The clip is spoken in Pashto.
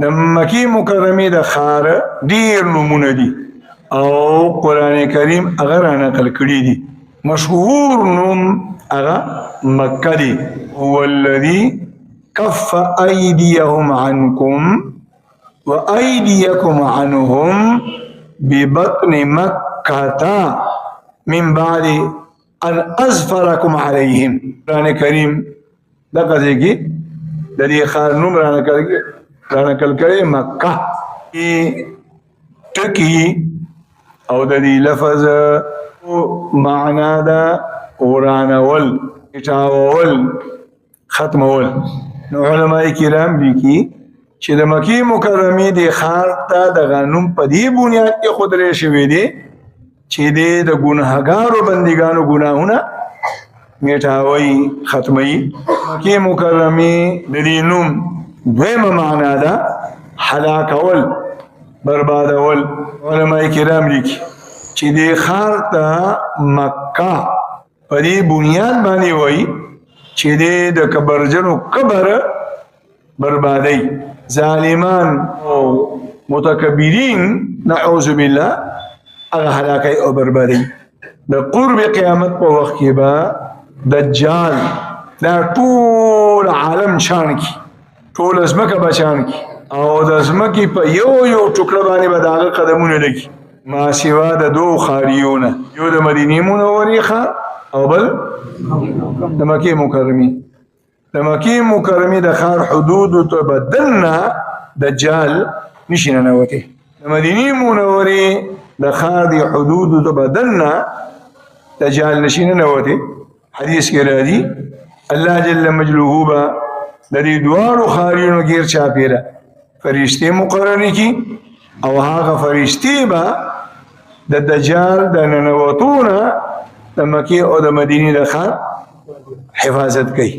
د مکی مکرمه د خار ډیر نمونه دي او قران کریم هغه را نقل کړي دي. مشهور نوم هغه مکه دی. هو الذي كف ايديهم عنكم وايديكم عنهم ببطن مكة من بعد ان اظفركم عليهم. قران کریم دغه ځای د دې خار نوم را نقل کړي مکه ټکی او د دې لفظ معنا دا ورانول اټاول ختمول. نو علماء کرام لیکي چې د مکی مکرمه د خار ته د غنوم په دې بنیاد کې خودري شوی دی چې د ګناهګارو بندګانو ګناهونه میټاوي ختمي. مکی مکرمه د دې نوم دویمه معنا ده هلاکول بربادول. علماء کرام لیکي چې د خار ته مکه په دې بنیاد باندې وایي چې د کبرجنو قبر بربادي ظالمان او متکبرین نعوذ بالله هغه هلاکي او بربادي. د قرب قیامت په وخت کې به دجال دا ټول عالم شان کی ټول ازمکه بچان کی او د ازمکه په یو ټوکړه باندې به داغه قدمونه لګي ما سوا د دو خاریونه یو د مدینه منورې خار او بل د مکه مکرمه. د مکه مکرمه د خار حدود ته بدلنا دجال نشي ننوته. د مدینه منورې د خار دی حدود ته بدلنا دجال نشي ننوته. حدیث کې راځي الله جل مجلوه با د دې دوارو خارونو غیر چاپیره فرشتي مقرره کی او هغه فرشتي با د دجال د ننوتونه د مکه او د مدینه د خار حفاظت کوي.